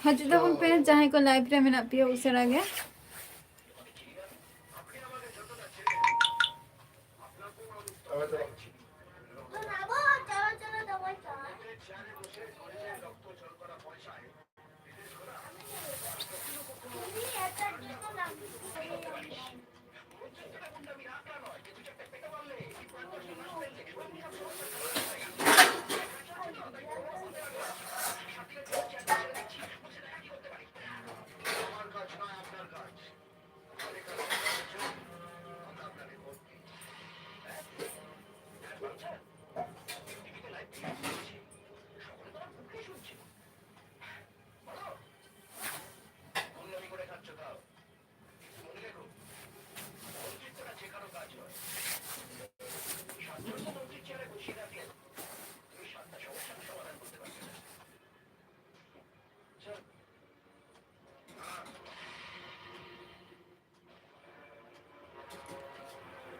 ᱦᱟᱡᱩᱜ ᱛᱟᱵᱚᱱ ᱯᱮ ᱡᱟᱦᱟᱸᱭ ᱠᱚ ᱞᱟइভ ᱨᱮ ᱢᱮᱱᱟᱜ ᱯᱮᱭᱟ ᱩᱥᱟᱹᱨᱟ ᱜᱮ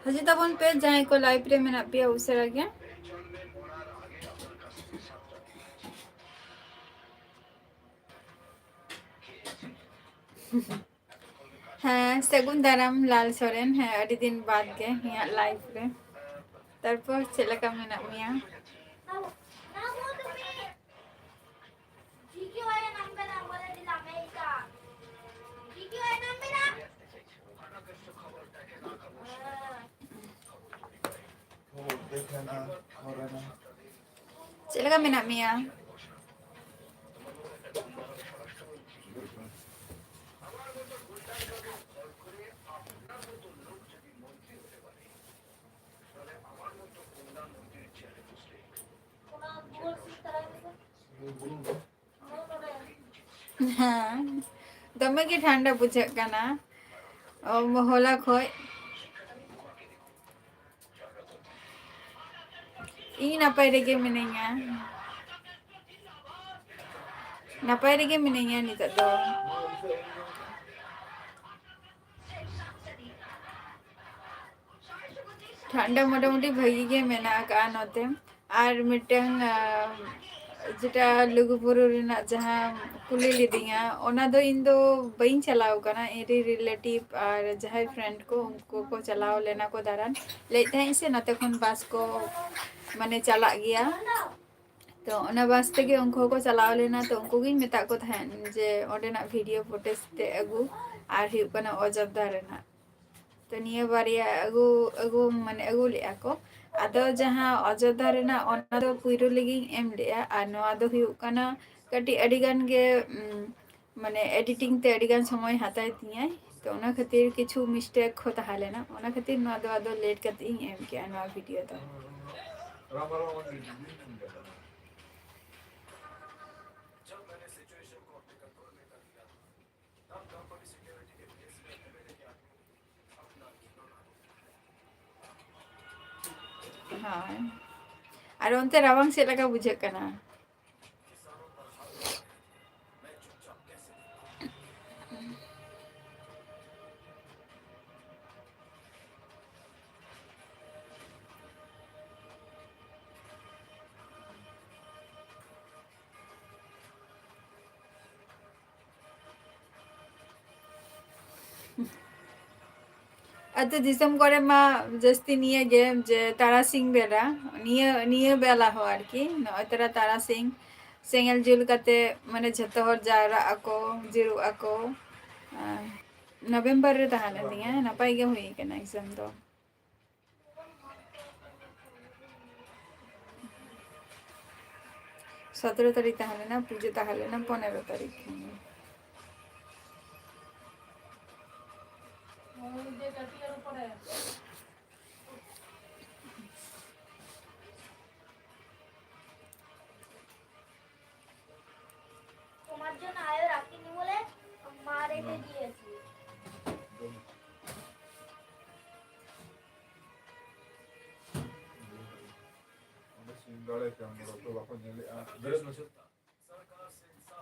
ᱦᱟᱡᱩᱜ ᱛᱟᱵᱚᱱ ᱯᱮ ᱡᱟᱦᱟᱸᱭ ᱠᱚ ᱞᱟइव ᱨᱮ ᱢᱮᱱᱟᱜ ᱯᱮᱭᱟ ᱩᱥᱟᱹᱨᱟ ᱜᱮ ᱦᱮᱸ ᱥᱟᱹᱜᱩᱱ ᱫᱟᱨᱟᱢ ᱞᱟᱞ ᱥᱚᱨᱮᱱ ᱦᱮᱸ ᱟᱹᱰᱤ ᱫᱤᱱ ᱵᱟᱫ ᱜᱮ ᱤᱧᱟᱹᱜ ᱞᱟइভ ᱨᱮ ᱛᱟᱨᱯᱚᱨ ᱪᱮᱫ ᱞᱮᱠᱟ ᱢᱮᱱᱟᱜ ᱢᱮᱭᱟ ᱪᱮᱫ ᱞᱮᱠᱟ ᱢᱮᱱᱟᱜ ᱢᱮᱭᱟ ᱦᱮᱸ ᱫᱚᱢᱮ ᱜᱮ ᱴᱷᱟন্ডা ᱵᱩᱡᱷᱟᱹᱜ ᱠᱟᱱᱟ ᱦᱚᱞᱟ ᱠᱷᱚᱡ ᱤᱧ ᱱᱟᱯᱟᱭ ᱨᱮᱜᱮ ᱢᱤᱱᱟᱹᱧᱟ ᱱᱟᱯᱟᱭ ᱨᱮᱜᱮ ᱢᱤᱱᱟᱹᱧᱟ ᱱᱤᱛᱚᱜ ᱫᱚ ᱴᱷᱟন্ডᱟ মোটামুটি ভাগি গে মেনা কা নতে আর মিটং যেটা লুগুবুরু রেনা যাহা কুলি লিদিয়া ওনা দো ইন দো বাইন চালাও কানা এরি রিলেটিভ আর যাহাই ফ্রেন্ড को उनको को चलाओ लेना को दारान लेते हैं से नते खन बास को माने चला गया तो ओना बास तेगे उनको को चलाओ लेना तो उनको गिन मेता को थान जे ओडेना वीडियो फुटेज ते अगु आर हिउ कना अयोध्या रेना तो निया बारिया अगु माने अगु लेआ को आदो जहां अयोध्या रेना ओना दो पुइरो लगी एम लेआ आ नोआ दो हिउ कना कटी अडी गान गे माने एडिटिंग ते अडी गान समय हाताय तियाय तो ओना खातिर किछु मिस्टेक हो ताहालेना ओना खातिर नोआ दो आदो लेट कते इन एम के नोआ वीडियो दो हाँ और ओनते रावंग से लगा बुझे कना अतो दिसम करे मा जस्ती निये गे जे तारा सिंह बेरा निये बेला हो आर की नतरा तारा सिंह सेंगल जुल कते माने झतो हर जारा ako जिरु ako नवंबर रे ताहाले निये नपाय गे होई केना एग्जाम दो 17 तारीख ताहाले ना पूजे ताहाले ना 15 तारीख তোমার জন্য আয়ো রাখিনি বলে মা রেখে দিয়েছি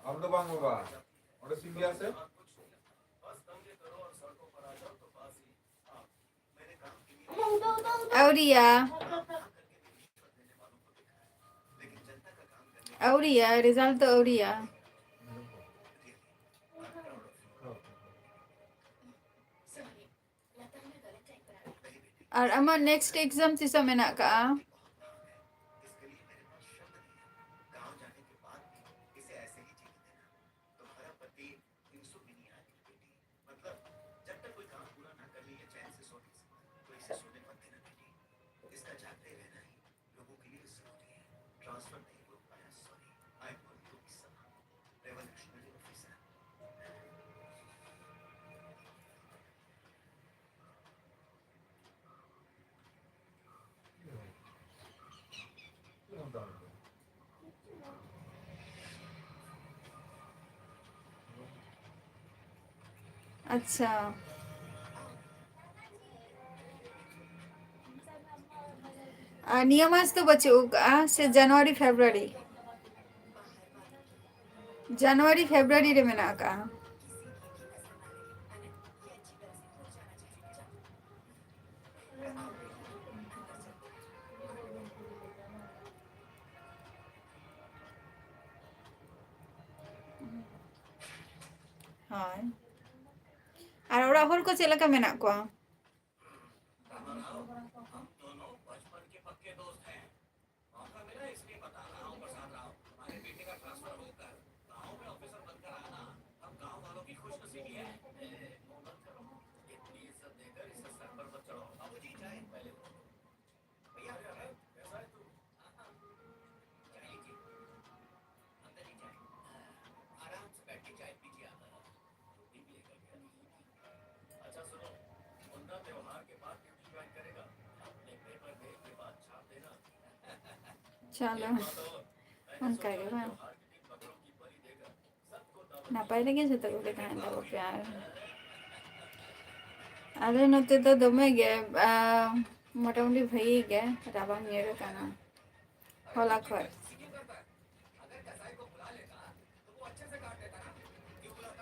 Am do bang baba. Oda singgi ase? Auria. Auria, result तो Auria. और अमर नेक्स्ट एग्जाम तीसो मेना का अच्छा नियमास तो बचेगा से जनवरी फेब्रुआरी रे मेना का हाँ और ओरा हर को चेला का मेना को चलो उनका के बा ना पाइले के से तो के कहां दो प्यार अरे नते तो दमे गे मोटामुटी भई गे राबांग नेरे काना होला खर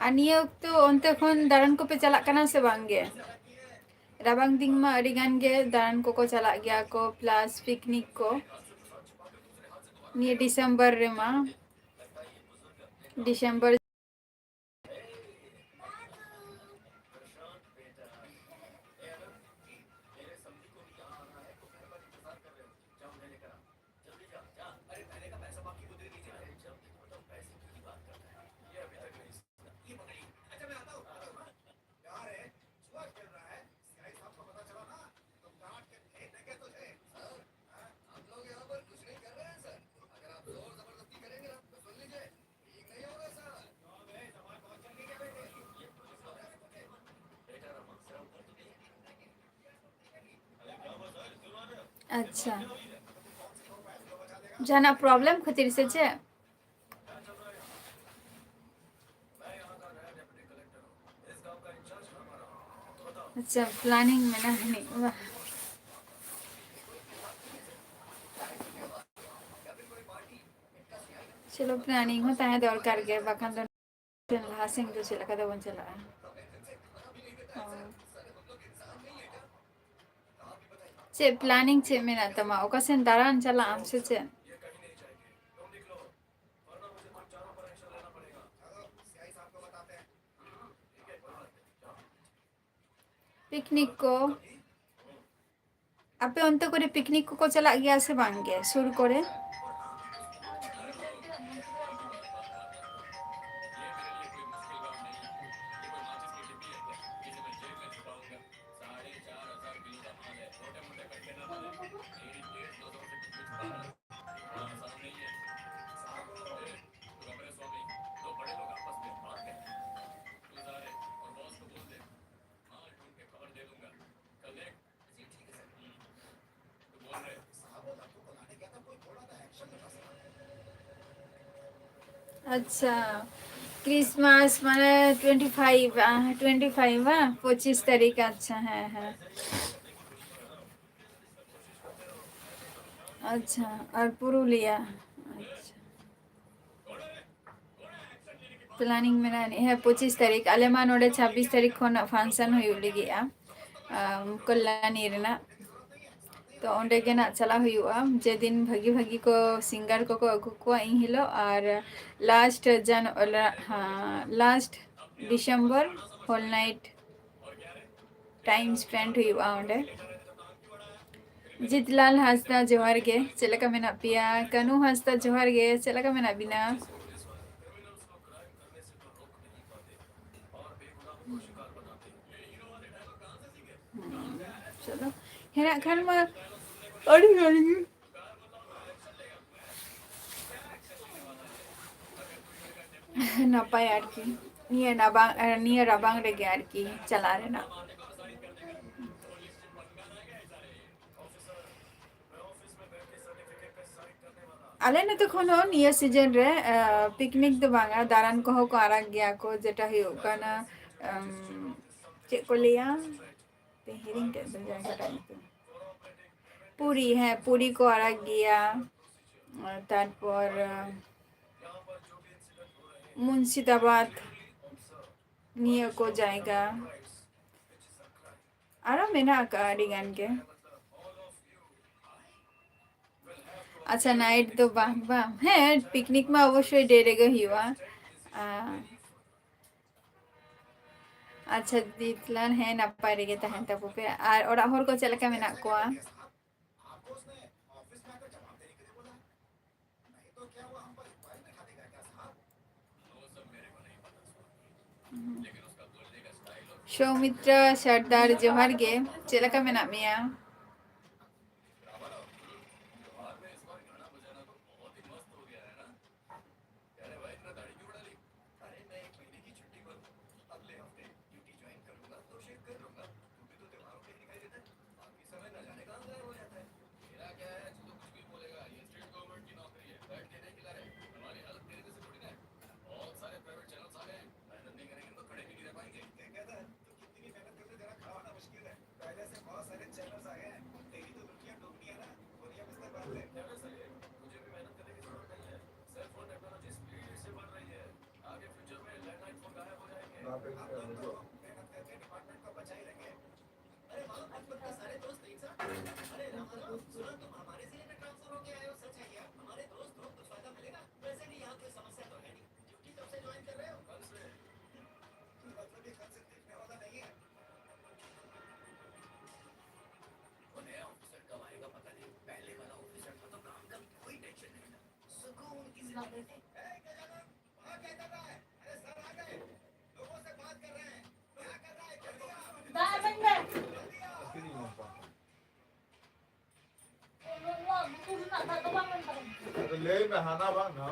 आनिया तो onte khon daran ko pe chalak kana se bang ge rabang ding ma adi gan ge daran ko chalak gya ko plus picnic ko ni December re ma December अच्छा जाना प्रॉब्लम खातिर से छे अच्छा प्लानिंग में ना नहीं वाह चलो प्लानिंग होता है दरकार के बाकान तो लासिंग तो चला का बन चला चे प्लानिंग चे मेना तमा ओकासेन दारान चला हमसे चे पिकनिक को आपे अंत करे पिकनिक को चला गया से बांग गया शुरू करे अच्छा क्रिसमस माने 25 हाँ 25 तारीख अच्छा है अच्छा और पुरुलिया अच्छा प्लानिंग में ना है 25 तारीख अलेमान ओडे 26 तारीख खन फंक्शन हुई लगी कल्याणी रेना तो ओंडे के ना चला हुआ जे दिन भागी भागी को सिंगर को अगू को इन हिलो और लास्ट हाँ last December whole night time spend हुआ ओंडे जितलाल हासदा जोहार गे चलका मेना पिया कनु हासदा जोहार गे चलका मेना बिना चलो हेना खान मा अड़ी अड़ी नापाय आरकी निया राबांग रेगे आरकी चला रेना आले नते खनो निया सीजन रे पिकनिक दो बांगा दारान को हो को आराग गया को जेटा हुयो काना चेक को लिया ते हिरिंग के दो जाएगा टाइम पे पूरी है पूरी को आराग गया तारपर मुंशिदाबाद निया को जाएगा आरा मेना का आडिगान के अच्छा नाइट तो बांग बांग है पिकनिक में अवश्य डेरेगे हुआ अच्छा दितलान है नापाय रेगे तहन तब पे और ओरा हर को चलका मेना कोआ सौमित्र सरदार जोहार गे चलका मेना मिया ले बहाना बंग ना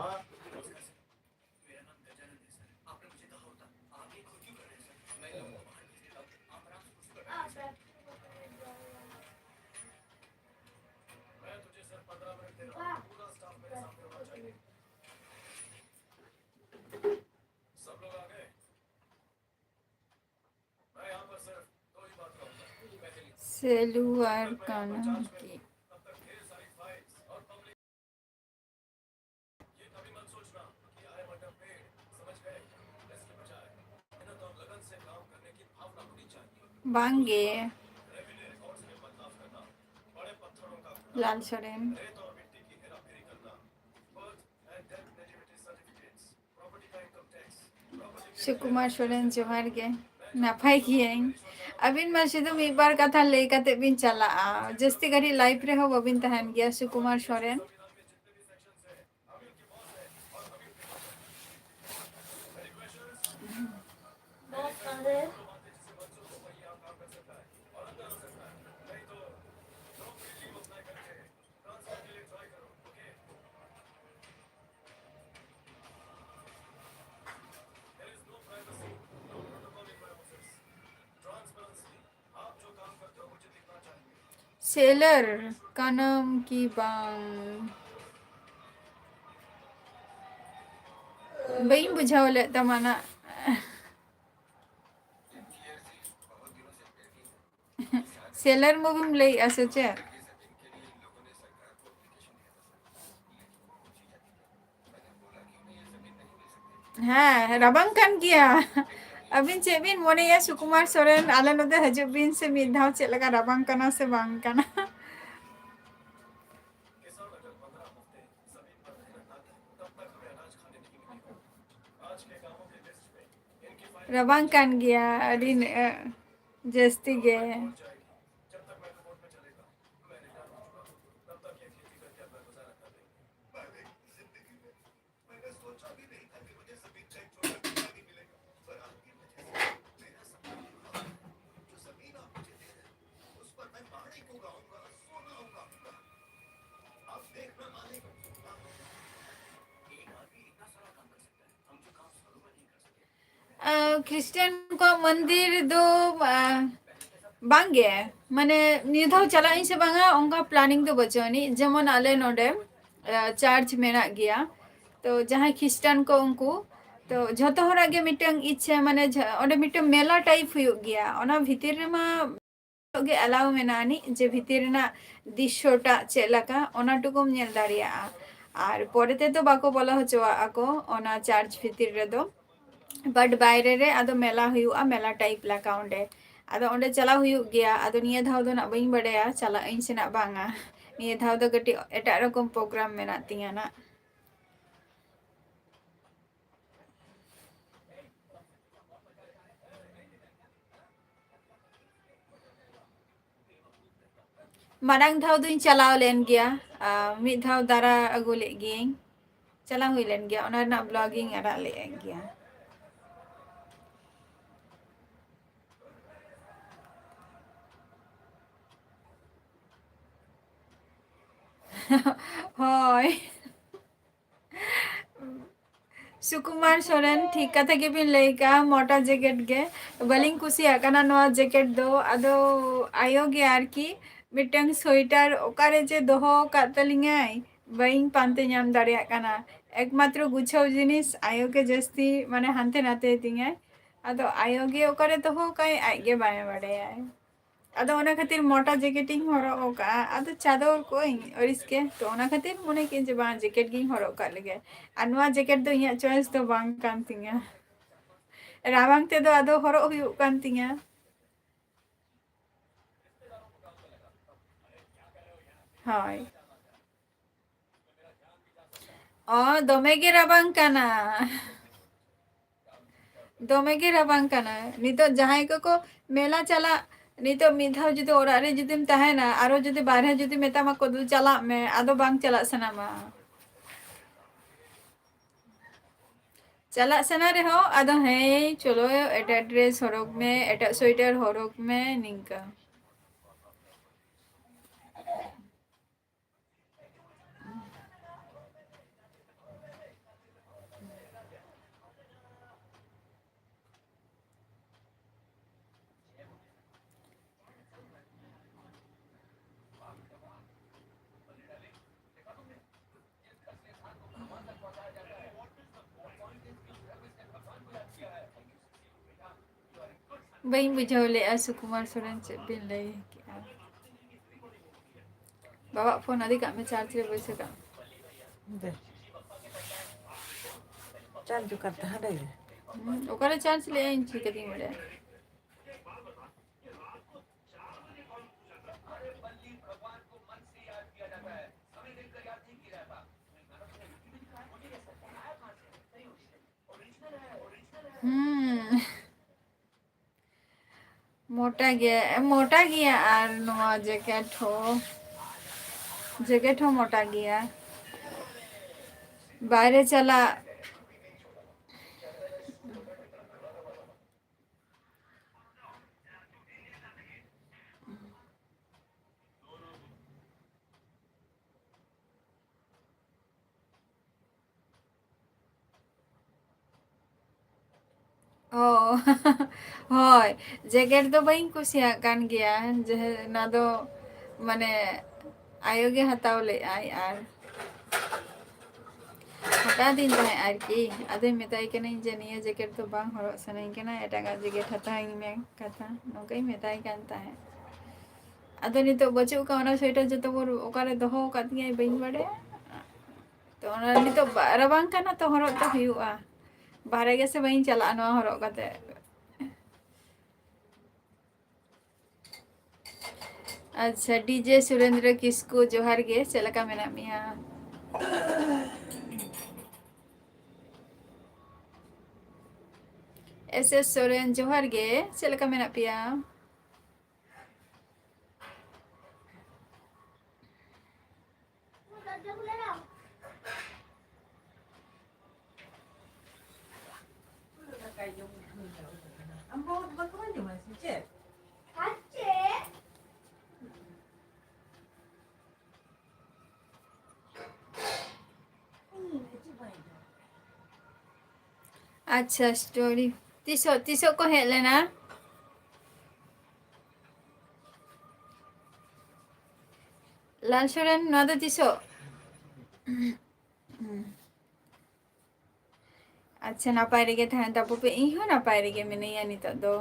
सेलू और काना की बांगे लाल सोरेन सुकुमार सोरेन जोहार गे नापाय गियाኝ अबिन मासे तो एक बार कथा लई काते बिन चला जस्ती घड़ी लाइफ रे हो बबिन तहन गया सुकुमार सोरेन सेलर का नाम की बांग बई बुझावले तमाना सेलर मूवी में लई आसे हाँ रबंग कान किया अबिन चेबिन मोने या सुकुमार सोरेन आले नदे हजू बिन से मिधाव चलगा रबंग कना से बांग कना rabang kan gya adi jasti ge. Christian को मंदिर दो बांगे माने निधाव चला से बांगा उनका प्लानिंग तो बचोनी जेमन आले नोडे चर्च मेना गया तो जहाँ क्रिश्चियन को उनको तो झोतो हरा गे मिटंग इच्छा माने ओडे मिटंग मेला टाइप हुयो गया ओना भितर रे मा गे अलाउ मेनानी जे भितर ना दिशोटा चेलका ओना टुकुम नेल दाड़िया आर पोरेते तो बाको बोला हचवा आको ओना चर्च भितर रे दो बट बाहरे रे आदो मेला हुआ मेला टाइप लगा ओंडे आदो ओंडे चला हुआ गया आदो निया धाव दो ना बई बड़ाया चला इन से ना बांगा निया धाव दो गटी एटा रकम प्रोग्राम में ना तिया ना मारंग धाव दो इन चलाव लेन गया मिद धाव दारा अगु ले गियें चला हुई लेन गया ओना ना ब्लॉगिंग अरा ले गया होय सुकुमार सोरेन ठीक कथा के बिन लैका मोटा जैकेट गे बलिंग कुसी आकाना नवा जैकेट दो अदो आयो गे आर की मिटंग स्वेटर ओकारे जे दोहो कातलिंगाई बइंग पांते नाम दाड़िया काना एकमात्र गुछाव जिनिस आयो के जस्ती माने हांते नाते तिंगाई अदो आयो गे ओकारे दोहो काई आगे बाय बड़े अदो ओना खातिर मोटा जैकेटिंग हरो ओका अदो चादर कोई और इसके तो ओना खातिर मने के जे बा जैकेट गिंग हरो का लगे अनवा जैकेट दो इया चॉइस तो बांग कान तिंगा रावांग ते दो अदो हरो हुयु कान तिंगा हाय ओ दोमेगे रावांग काना दोमेगे रावांग काना नितो जहां को मेला चला नितो मिधाव जुदी ओरा रे जुदीम तहेना आरो जुदी बारहे जुदी मेतामा को दु चला में आदो बांग चला सनामा चला सना रे हो आदो हे चलो एटा ड्रेस हरोक में एटा स्वेटर हरोक में निंका बई बुझाव ले सुकुमार सोरेन चे बिन ले बाबा फोन आदि का में चार्ज रे बैसे का दे चार्ज करता है रे ओकरे चार्ज ले इन छी कदी मरे मोटा गया और नवा जैकेट हो मोटा गया बाहरे चला ओ होय जैकेट दो बई कुसिया कान गया जे ना दो माने आयो गे हताव ले आई आर हटा दिन है आर की अदे मेताई के नहीं जनिए जैकेट तो बांग हरो सनई के ना एटा का जैकेट हता ही में कथा नोकई मेताई कानता है अदो नि तो बचे का ओना स्वेटर जतो बोर ओकारे दोहो कातिया बई बड़े तो ओना नि तो रबांग काना तो हरो तो हुआ बाहरे गे से बई चला नवा हरो कते अच्छा डीजे सुरेंद्र किसको जोहार गे चलका मेना मिया SS Soren johar ge chela ka mena pia दरवाजा खुले ना Ambo bagaimana masih cek? अच्छे अच्छा स्टोरी तिसो तिसो को हेज लेना लाल सोरेन नवा दो तिसो अच्छा नापाय रेगे थान तापो पे इहो नापाय रेगे मिनैया नितो दो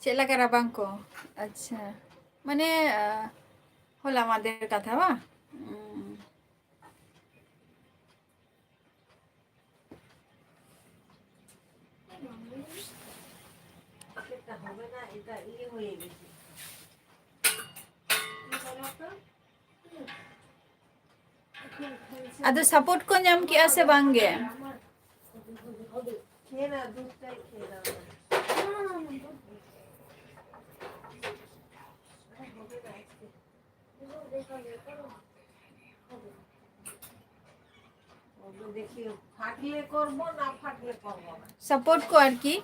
चेला करा बांको अच्छा माने होला मादेर कथा बा Kita hubungan itu ini boleh gitu. आदो सपोर्ट को नाम किया से बांगे Kena दूसरा kena. देखियो फाटले करबो ना फाटले करबो ना सपोर्ट को আর কি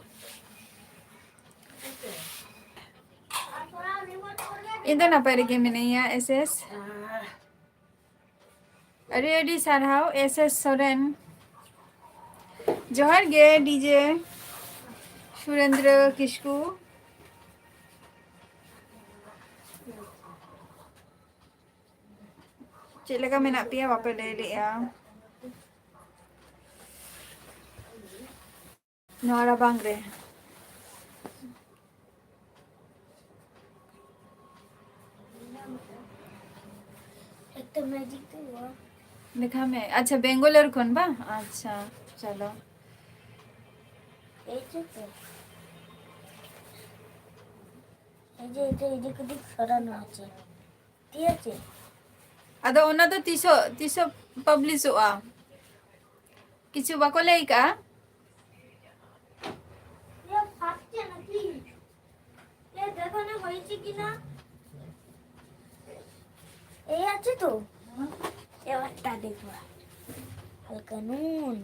थोड़ा रिमोट कर दे इधर ना पाय रेगे मिनैया एसएस अरे अडी सारहाव एसएस सोरेन जोहार गे डीजे सुरेंद्र किस्कू चेक लेका मेना पिया बापे ले लिया नोरा बांगरे एक तो मैजिक तो हुआ देखा मैं अच्छा बेंगलोर कोन बा अच्छा चलो এই যে তো এই যে এটা এদিক ওদিক সরানো আছে ঠিক আছে আদো ওনা তো তিসো তিসো পাবলিশ ওয়া কিছু বাকো লেইকা এ ফাটছে নাকি এ দেখো না হয়েছে কিনা এই আছে তো এবারটা দেখো হালকা নুন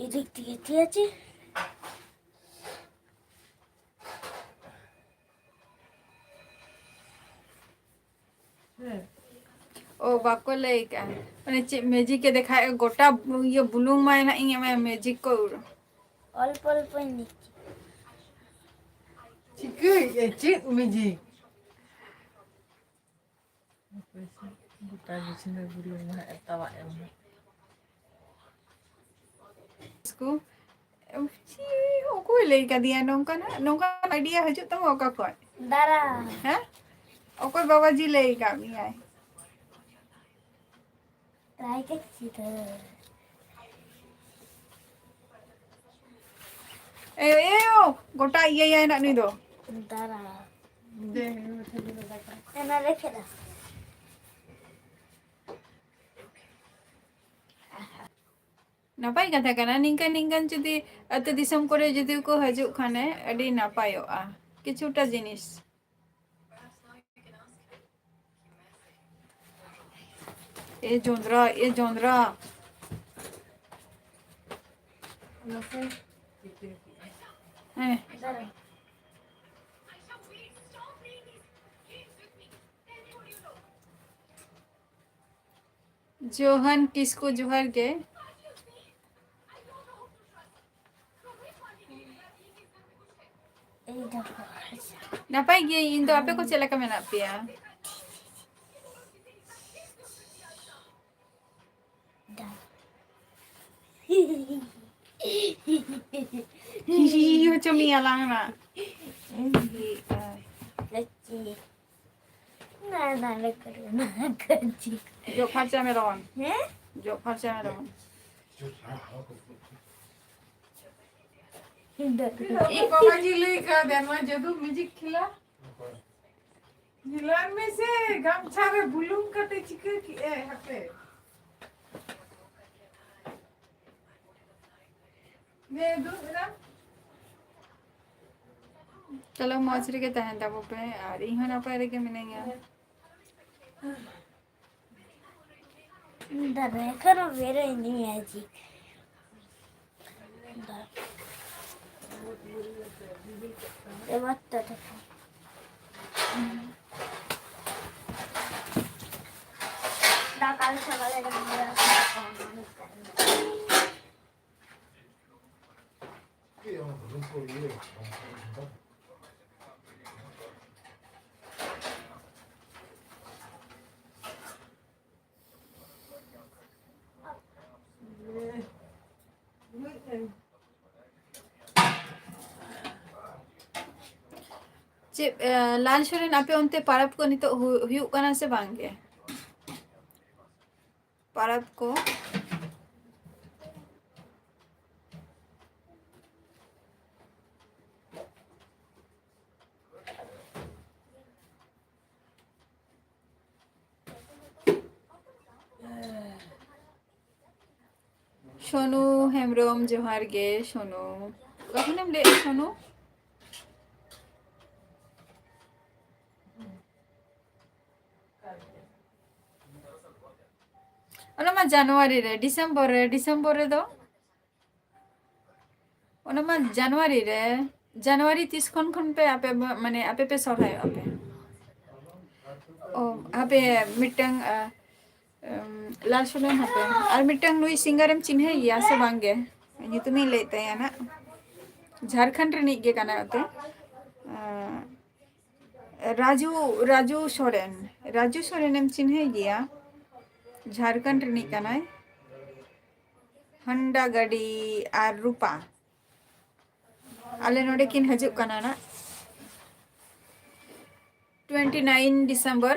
এদিক থেকে ঠিক আছে ओ बाको लेइका माने मैजिक के देखाए गोटा ये बुलुंग माय ना इंगे मैं मैजिक को অল্প অল্পই নিচ্ছি Ciku ya cik miji. Buta di sini belum tawa yang. इसको ची ओको लेइका दिया नोंका आइडिया हजु तम ओका को দাঁড়া हैं ओको बाबाजी लेइका मी आए ট্রাই করছি তো ए ओ गोटा ये ना नी दो দাঁড়া Deh, না রেখে দাও नापाय कथा कना निंका निंकन जुदी अत दिसम करे जुदी को हजु खाने अडी नापायोआ किछुटा जिनिस ए जोंद्रा हैं দাঁড়া जोहन किसको जोहर के এই দেখো नापाय गे इन दो आपे को चला का मेना पिया यो चमी आलांग ना দেখছি না না করো না করছি जो खर्चा में रोन হ্যাঁ जो खर्चा में रोन ये बाबा जी लेकर देना जदू म्यूजिक खिला जिलान में से गमछा में बुलूम कटे चिके की ए हटे चलो मौज रे के तहन तब पे और इहो नापाय रे के मिनेंगे देखो मेरे नहीं है जी ये बात तो देखो काल सकाले কি আমার ভুল করিয়ে चे लाल सोरेन आपे उनते पारब को नितो हुयुक कना से बांगे पारब को सोनू हेमब्रम जोहार गे सोनू कखनेम ले सोनू ओना मा जनवरी रे डिसेम्बर रे दो ओना मा जनवरी 30 खन पे आपे माने आपे पे सरहाय आपे ओ आपे मिटंग लाल सोरेन आपे और मिटंग नुई सिंगरम चिन्हे या से बांगे तुमी लेते हैं ना झारखंड रे निगे काना ओते राजू सोरेन एम चिन्हे गया झारखंड रे निग कानाय हंडा गाड़ी और रूपा आले नोडे किन हजु काना ना 29 दिसंबर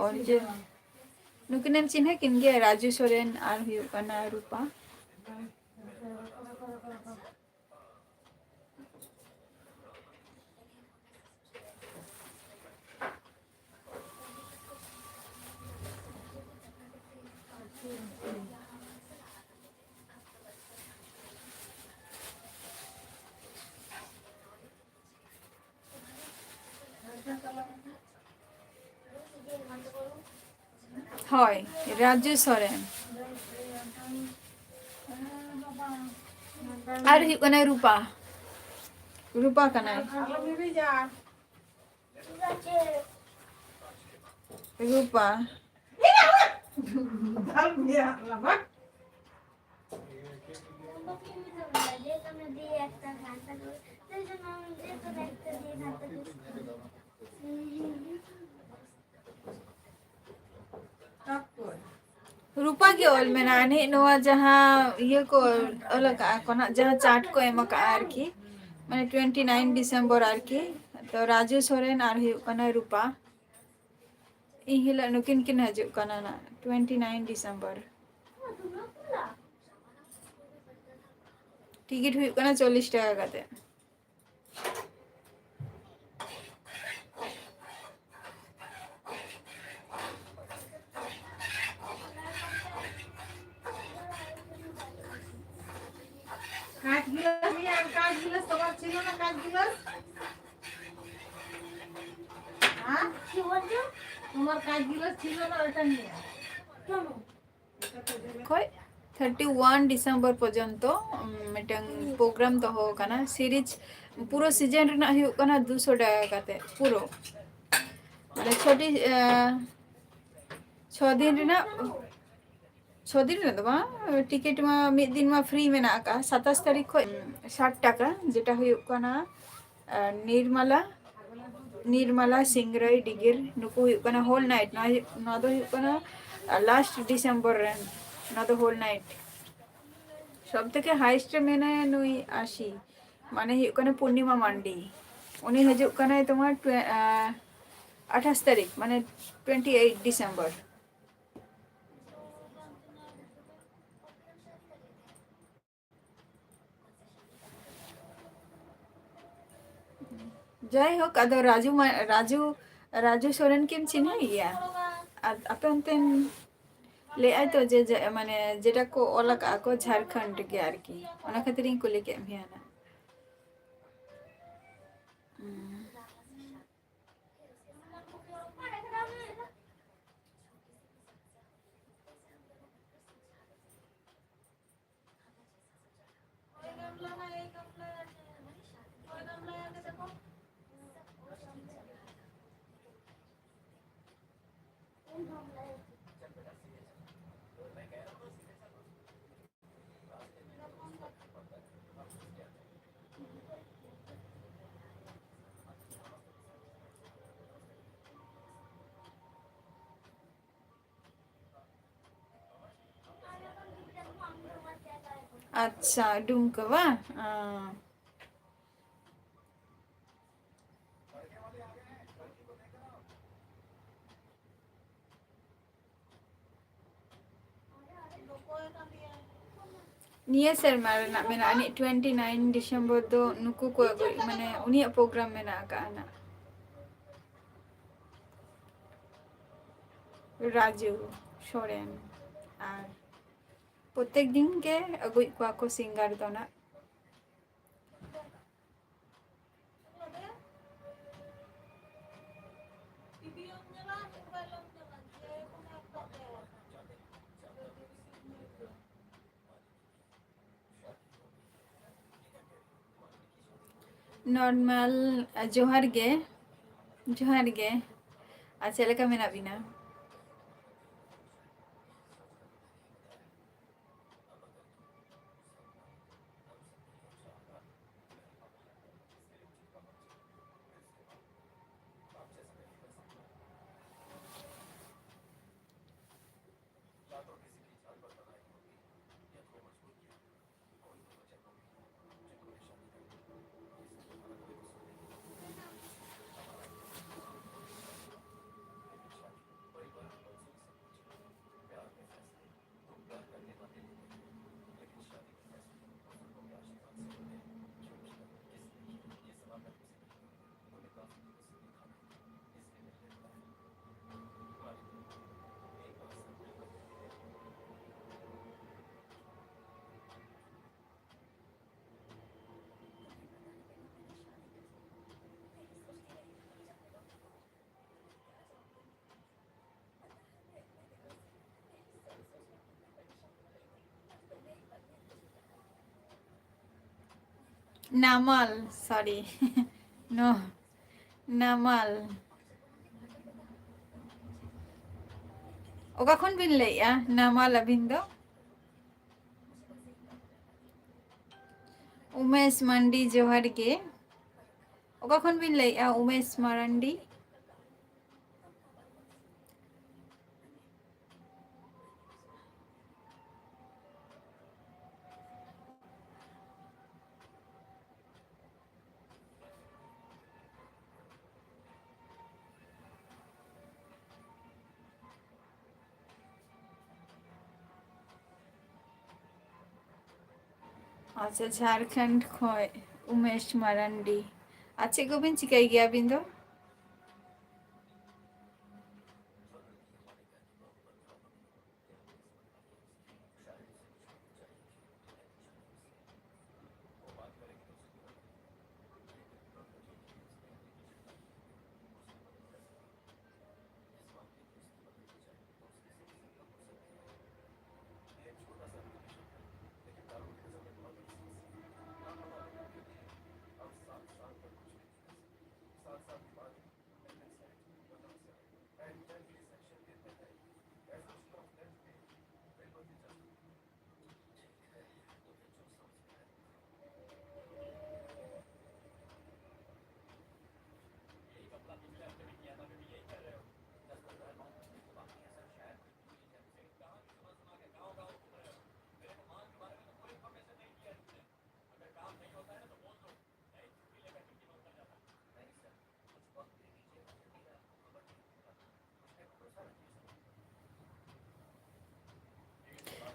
और जे नुकिनेम चिन्हे किन गे राजू सोरेन और हुयु काना रूपा হয় রাজু সোরেন আর হি কোনা রূপা কানাই রূপা रूपा के ओल में नानी नोआ जहाँ ये को अलग कोना जहाँ चार्ट को एमक आर की माने 29 दिसंबर आर की तो राजू सोरेन आर ही कोना रूपा इ हिला नुकिन किन हजु कोना ना 29 दिसंबर टिकट हुई कोना 40 टाका काते কাজ গিলাস তোমার ছিল না কাজ গিলাস হ্যাঁ কি বলছো তোমার কাজ গিলাস ছিল না ওটা নিয়ে শোনো कोई 31 दिसंबर पर्यंत मिटंग प्रोग्राम तो हो कना सीरीज पूरा सीजन रना हुई कना 200 टाका काते पूरो माने छोटी 6 दिन रना 6 दिन रे दबा टिकट मा मिद दिन मा फ्री मेना का 27 तारीख खो 60 टाका जेटा हुई कना निर्मला सिंगराई डिगिर नुको हुई कना होल नाइट ना दो हुई कना लास्ट डिसेम्बर रे ना दो होल नाइट सब থেকে হাইস্ট মেনে নুই আসি মানে হুই কনা পূর্ণিমা মান্ডি উনি হজুক কনা তোমার 28 তারিখ মানে 28 ডিসেম্বর যাই হোক আদো রাজু সোরেন কিম চিনে ইয়া আপে অন্তেন ᱞᱟᱹᱭᱟᱭ ᱛᱚ ᱡᱮ ᱢᱟᱱᱮ যেটা ᱠᱚ ᱚᱞ ᱟᱠᱟᱜᱼᱟ ᱠᱚ ঝাড়খণ্ড ᱜᱮ ᱟᱨᱠᱤ ᱚᱱᱟ ᱠᱷᱟᱹᱛᱤᱨᱤᱧ ᱠᱩᱞᱤ ᱠᱮᱫ ᱢᱮᱭᱟ ᱱᱟ अच्छा डुमका बा निया शर्मा रेना मेना अनि 29 दिसंबर दो नुकु को माने उनिया प्रोग्राम मेना का ना राजू सोरेन और प्रत्येक दिन के अगुई को सिंगर दो ना नॉर्मल जोहार गे अच्छा लेका मेना बिना नामल सॉरी नो नामल ओका खन बिन लैया नामल अबिन दो उमेश मंडी जोहर के ओका खन बिन लैया उमेश मरंडी अच्छा झारखंड खोय उमेश मरंडी अच्छा को बिन चिकाई गया बिन दो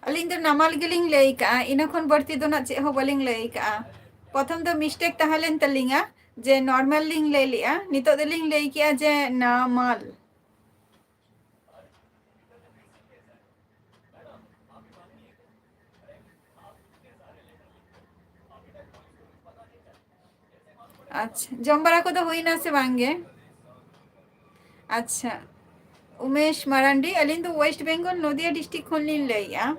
अलिंग दो नामाल गिलिंग लई का इना खन बढ़ती दो ना चे हो बलिंग लई का प्रथम दो मिस्टेक तहलेन तलिंगा जे नॉर्मल लिंग ले लिया नितो दो लिंग लई किया जे नामाल अच्छा जम बड़ा को तो हुई ना से बांगे अच्छा उमेश मारांडी अलिन तो वेस्ट बेंगल नदिया डिस्ट्रिक्ट खन लिन लैया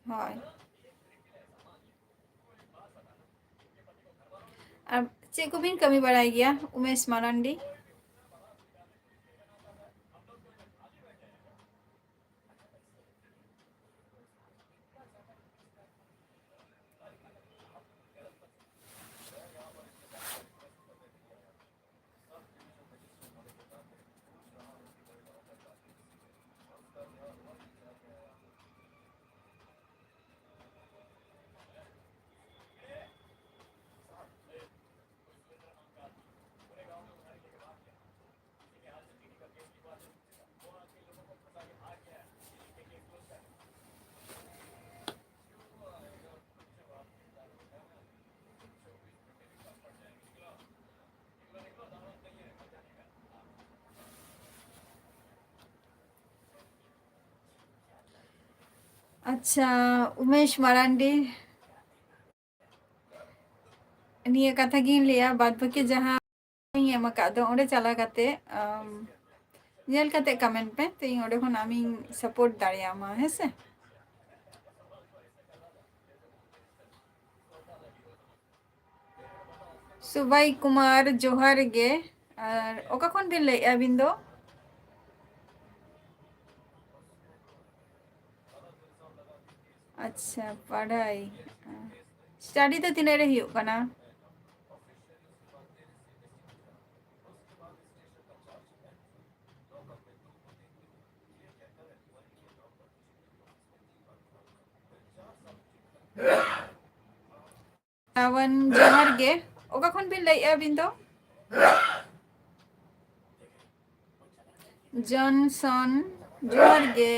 हाँ अब चे को बिन कमी बढ़ाई गया उमेश मारांडी अच्छा उमेश मारांडी निया कथा गिन लिया बाद बाकी जहाँ एम अकादो ओंडे चला काते नेल काते कमेंट पे तो इन ओंडे खन आमी सपोर्ट दाड़ियामा है से सुबाई कुमार जोहार गे और ओका खन बिन ले अबिन दो अच्छा पढ़ाई स्टडी तो तीन रे हुई कना रावण जोहार गे ओका खन बिन ले अबिन दो जॉनसन जोहार गे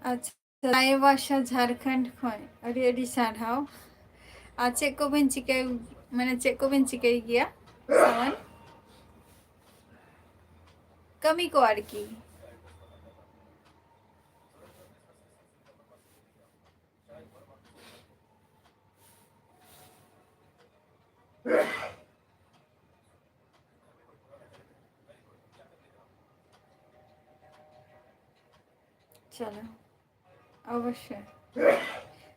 अच्छा नायवासा झारखंड खन अड़ी अड़ी साढ़ाव आ चेक को बिन चिके मैंने चेक को बिन चिके गया सावन कमी को आर की चलो अवश्य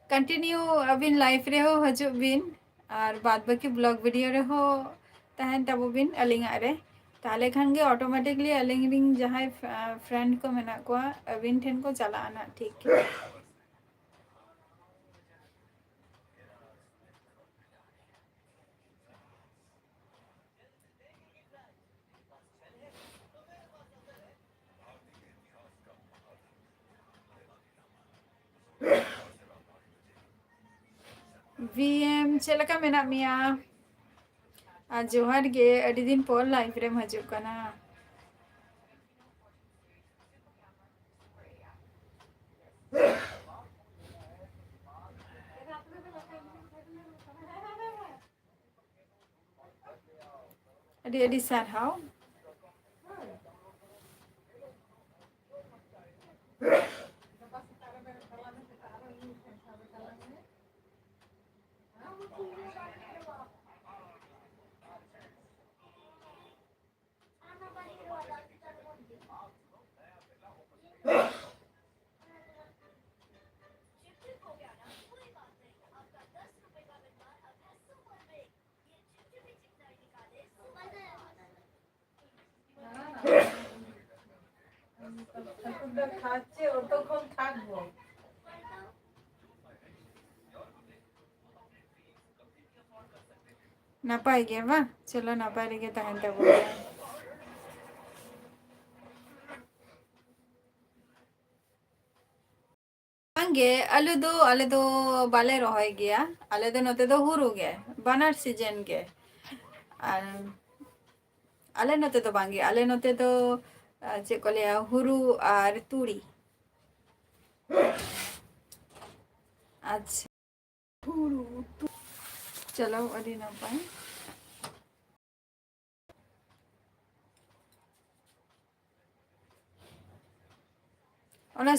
कंटिन्यू अबिन लाइफ रे हो हजू बिन और बाद बाकी ब्लॉग वीडियो रे हो तहन तब बिन अलिंगा रे ताले खान गे ऑटोमेटिकली अलिंग रिंग जहां फ्रेंड को मेना को अबिन ठेन को चला आना ठीक वीएम चलका मेना मिया आ जोहार गे अड़ी दिन पर लाइफ रे हजू कना अड़ी अड़ी सारहाव ঠাকুরদা খাচ্ছে অতক্ষণ থাকবো। नापाई गया बा चलो नापाई लगे तहन तब बांगे आलू दो बाले रहोय गया आले दो नते दो हुरु गे बानर सीजन गे আর আলে নতে তো বাঙ্গি আলে নতে তো चे को लिया हुरु আর তুড়ি अच्छा हुरु चलो अड़ी ना पाए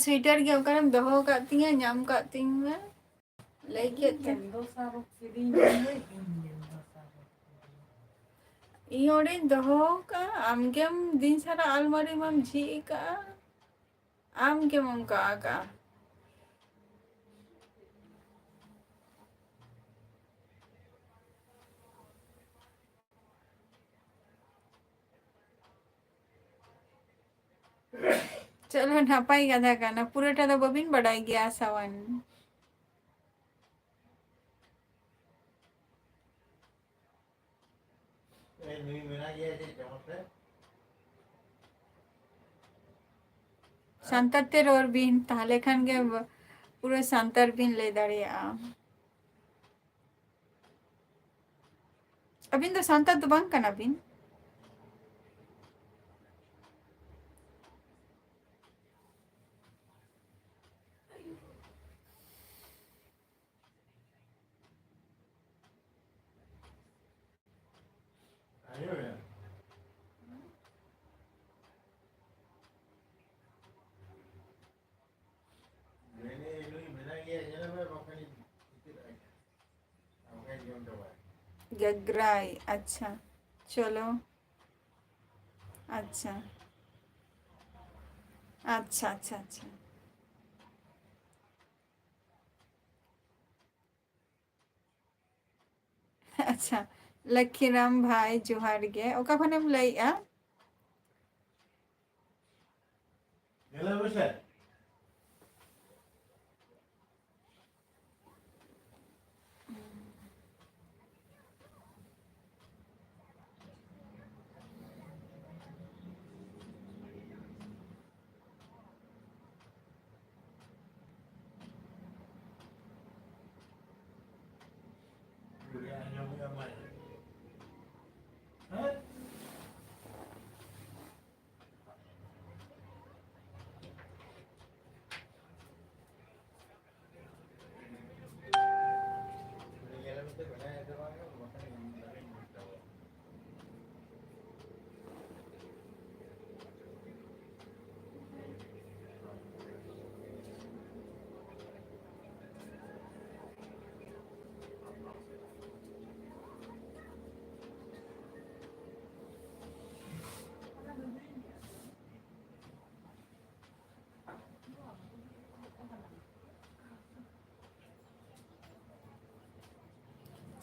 स्वेटर के ओकरम दहो कातिया नाम कातिंग लेके ते দোসারও কিরিং হয়ে দোসারও इयोड़े दहो का आमकेम दिन सारा अलमारी मम झी का आम के मम का चलो नापाई कथा करना पूराटा तो बबिन बढ़ाई गया सावन नहीं मेरा ये है चमक है संतर और बिन ताले खान के पूरे संतर बिन ले दड़िया अबिन तो संतर तो बंग करना बिन आयो यार मैंने नहीं मेरा ये है ना मैं अपनी अपने जीवन का गगराई अच्छा चलो अच्छा अच्छा अच्छा अच्छा अच्छा लखीराम भाई जोहार गे ओका खनेम लइआ मेला बसे दुनिया में क्या मार हैं दुनिया में तो बना है तो वाला मकान नहीं मिलता है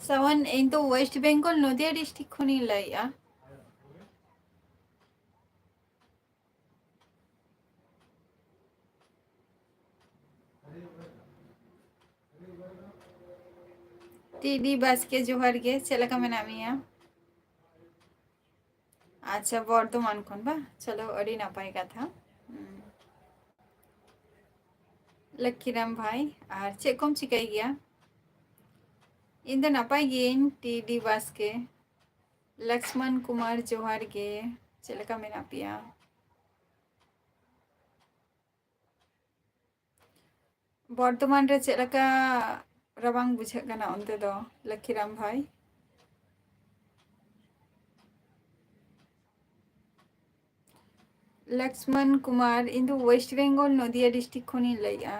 सावन इन तो वेस्ट बेंगल नदिया डिस्ट्रिक्ट खनि लइआ टीडी बस के जोहार गे चलका में नामिया अच्छा बर्धमान खन बा चलो अड़ी नापाई कथा लक्कीराम भाई और चे कम चिकाई गया इन द नापाई गेन टीडी बस के लक्ष्मण कुमार जोहार गे चलका में नापिया बर्धमान रे चलका रबांग बुझे कना अंते दो लक्कीराम भाई लक्ष्मण कुमार इन वेस्ट बेंगल नदिया डिस्ट्रिक्ट खनि लइआ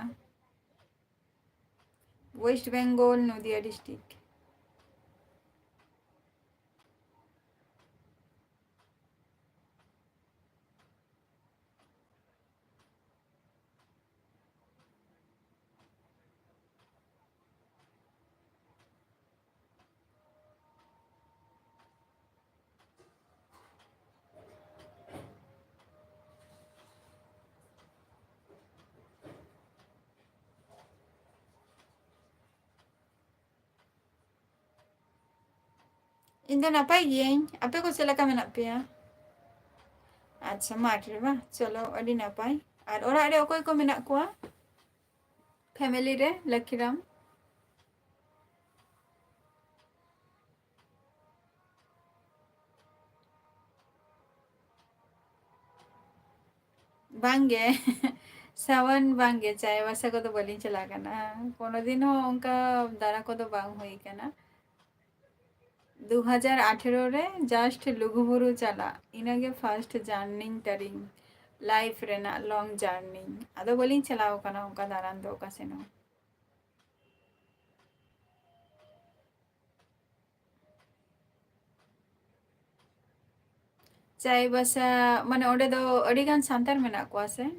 वेस्ट बेंगल नदिया डिस्ट्रिक्ट इन दो नापाय गियाኝ आपे को चला का मेना पेया अच्छा माठ रे बा चलो अडी नापाय और ओरा रे ओकोय को मेना कोआ फैमिली रे लखीराम बांगे सावन बांगे चाय वासा को तो बलिन चला कना कोनो दिन हो उनका दारा को तो बांग हुई कना 2018 रे जस्ट लुगुबुरु चला इनागे फर्स्ट जर्नी टरिंग लाइफ रेना लॉन्ग जर्नी अदो बलिन चलाओ कना उनका दारान दो का सेनो चाय बसा माने ओडे दो अडिगान सांतार मेना को से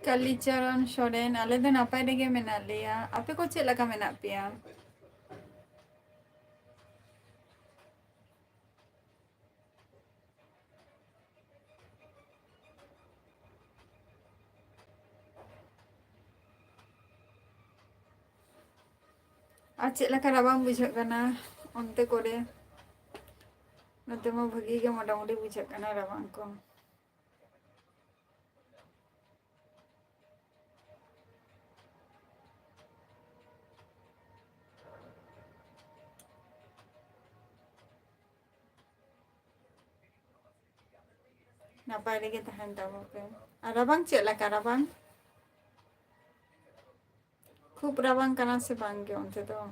कलीचरण सोरेन आले दो नापाय रेगे मेना लिया आपे को चला का मेना पिया आज चला का राबांग बुझे कना उनते कोरे नते मा भगी के मोटामोटी बुझे कना राबांग को नापाय रेगे तहन तब पे और राबांग चला का राबांग खूब राबांग कना से बांगे उनते तो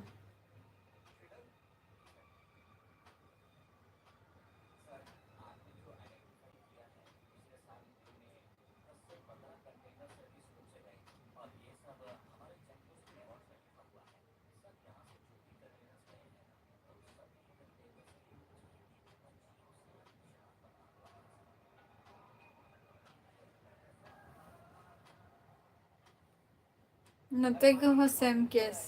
नते को हो सेम केस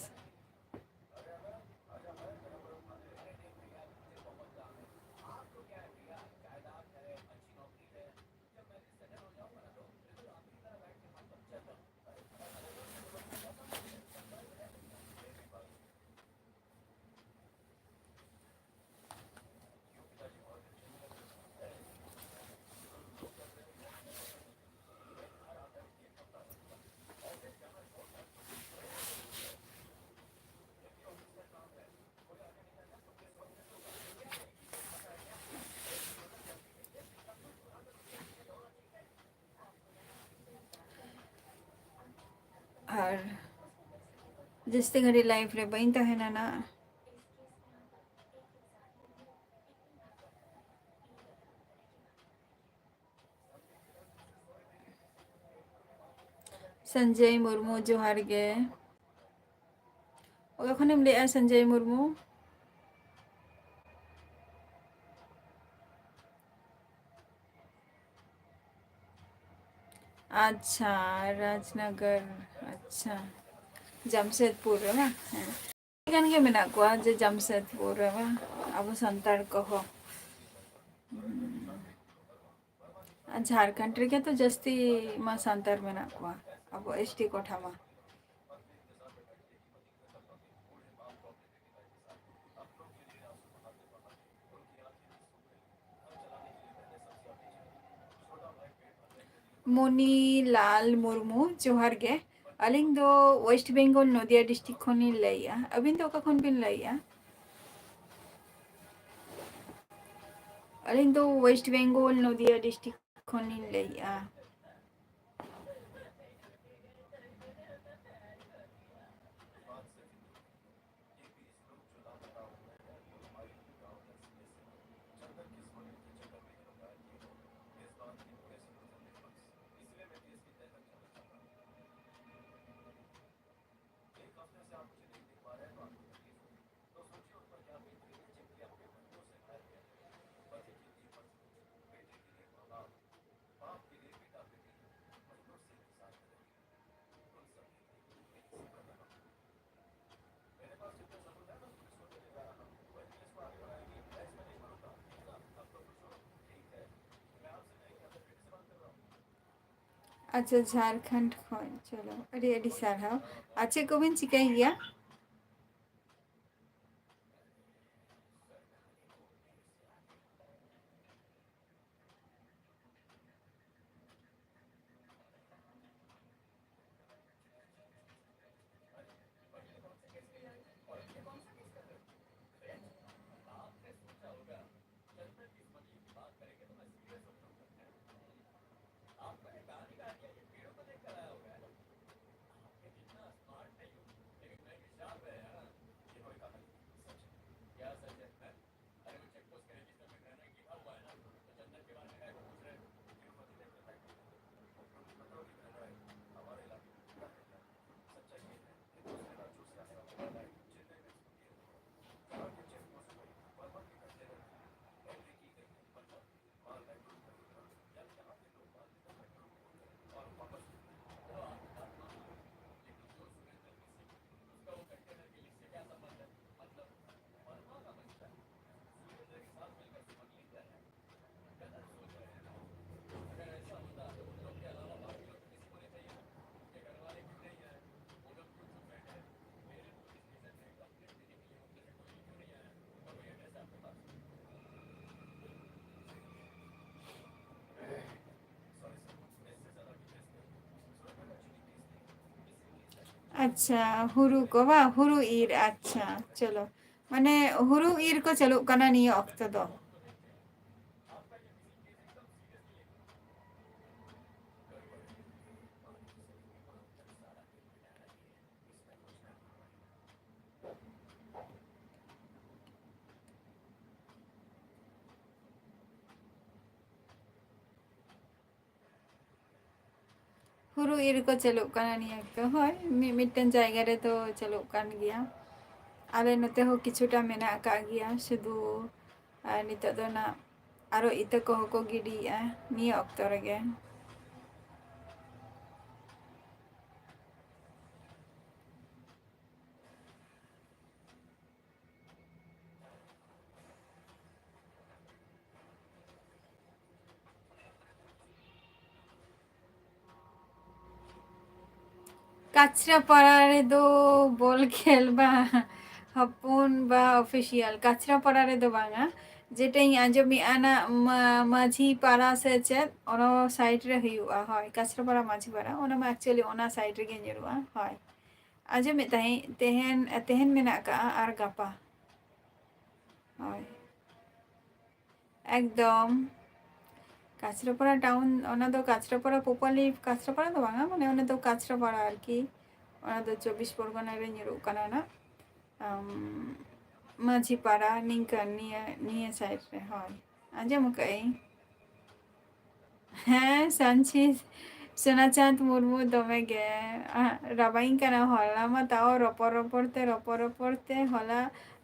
और जिसते घड़ी लाइफ रे बइन तहना ना संजय मुर्मू जोहार गे ओगा खनेम ले संजय मुर्मू अच्छा राजनगर अच्छा जमशेदपुर रे बा kan ge mena ko je Jamshedpur re ba abo santar ko ho Jharkhand रे तो जस्ती मा santar mena ko abo ST कोठा मा मोनी लाल मुर्मू जोहार गे अलिंग दो वेस्ट बेंगल नदिया डिस्ट्रिक्ट खनि लैया अबिन तो का खन बिन लैया अलिंग दो वेस्ट बेंगल नदिया डिस्ट्रिक्ट खनि लैया अच्छा झारखंड खन चलो अरे अड़ी सारहाव अच्छे को बिन चिकाई गया अच्छा हुरु को बा हुरु ईर अच्छा चलो माने हुरु ईर को चलो कना निया ऑक्ट दो हुरु ईर को चलो कना निया तो होय मिटन जायगा रे तो चलो कान गया आले नते हो किछुटा मेना का गया शुधु नितो दो ना आरो इते को हो गिडी निया ऑक्ट रगे काचरापाड़ा रे दो बॉल खेल बा हपुन बा ऑफिशियल काचरापाड़ा रे दो बांगा जेटाई आंजमी आना माझी पाड़ा से चेत ओनो साइड रे हुआ হয় काचरापाड़ा माझी पाड़ा ओना मा एक्चुअली ओना साइड रे गेंजरुआ হয় आंजमी ताई तेहन तेहन मेना का आर गापा হয় एकदम काचरापाड़ा टाउन ओना दो काचरापाड़ा पोपाली काचरापाड़ा दो बांगा माने ओना दो काचरापाड़ा आर की ओना दो 24 परगना रे ᱧᱩᱨᱩᱜ ᱠᱟᱱᱟ ना माझी पाड़ा निंका निया निया साइड रे হয় आंजम कई हैं सांची सोनाचांद मुर्मू दमे गे राबाइन कना होला मा ताओ रपर होला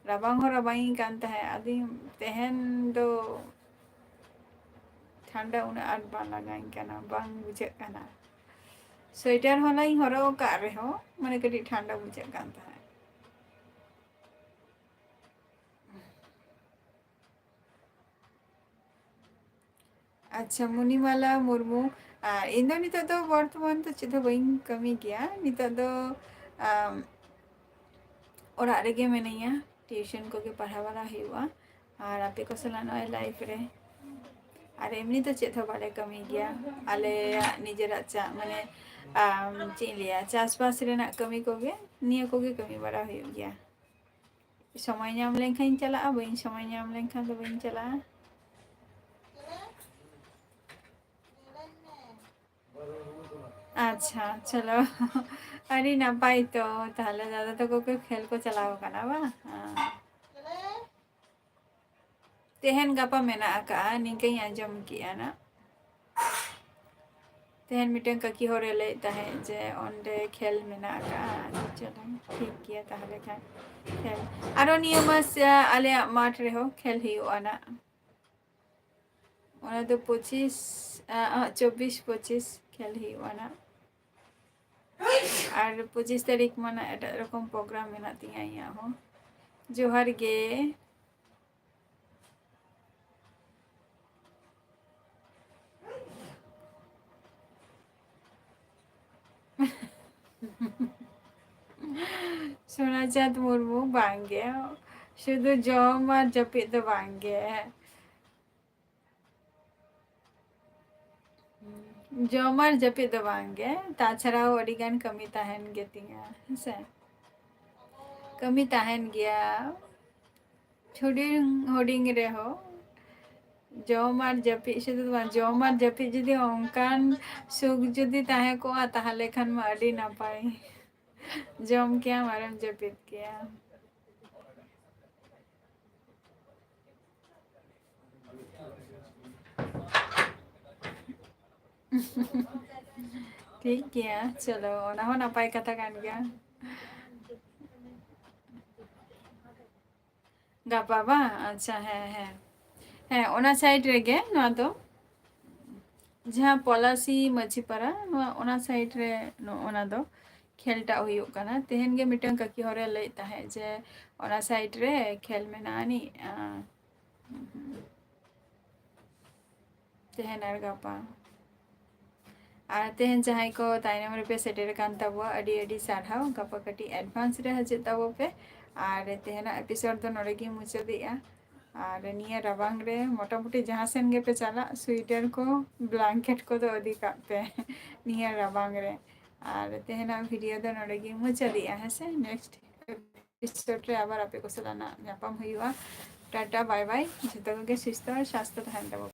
राबांग हो राबाइन कान तहे आदि तेहन दो ठंडा उना आट बा लगाइन कना बांग बुझे कना स्वेटर होलाई हरो का रहो माने कटी ठंडा बुझे कान था। अच्छा मुनिमाला मुर्मू इन दो नितो दो वर्तमान तो चेदो बइन कमी गया नितो दो ओरा रेगे मेनैया ट्यूशन को के पढ़ा वाला हुआ और आपे को सलानो लाइफ रे और एमनी तो चेत बाले कमी गया आले निजेरा चा माने चे लिया चासबास रेना कमी को गे निया को गे कमी बड़ा हुई गया समय नाम लेंखान चला बइन समय नाम लेंखान तो बइन चला। अच्छा चलो अरे नपाई तो ताहले दादा तो को खेल को चलाओ कना बा तेहन गापा मेना का निकई आंजम किया ना तेहन मिटन का की होरे ले ताहे जे ओंडे खेल मेना का चलो ठीक किया ताहले का खेल आरो नियमस आले माठ रे हो खेल ही आना ओना तो 24 खेल ही आना और 25 तारीख माना एटा रकम प्रोग्राम मेना तिया या हो जोहर गे सोना चाँद मुर्मू बांगे शुद्ध जॉम और जपित तो बांगे जॉमर जपित तो बांगे ताछरा ओडिगन कमी ताहन गेतिया से कमी ताहन गया छोड़ी होडिंग रे हो जॉमर जपि शुद्ध जॉमर जपि जुदी ओंकान सुख जुदी ताहे को ताहले खान मा अडी ना पाई जम क्या मारम जपित किया ठीक किया चलो ना हो ना पाई कथा कान गया गापा बा अच्छा है ओना साइड रे गे ना तो जहाँ पलासी मछीपारा ओना साइड रे ओना दो खेलटा हुई कना तेहन गे मिटन ककी होरे लई ताहे जे ओना साइड रे खेल में नानी तेहन आर गापा और तेहन जहाँ को ताइनम रे पे सेटेर कान ताबो अडी अडी सारहाव गापा कटी एडवांस रे हजे ताबो पे और तेहना एपिसोड तो नोड़े गी मुचादिया और निया रबांग रे मोटामुटी जहाँ सेन गे पे चला स्वेटर को ब्लैंकेट को तो अदी का पे निया रबांग रे और तेहना वीडियो तो नोड़े गी मुचादिया है से नेक्स्ट एपिसोड रे आबार आपे को सलाना ᱧᱟᱯᱟᱢ हुआ टाटा बाय बाय जतो के सुस्थ और स्वास्थ्य तहन ताबो।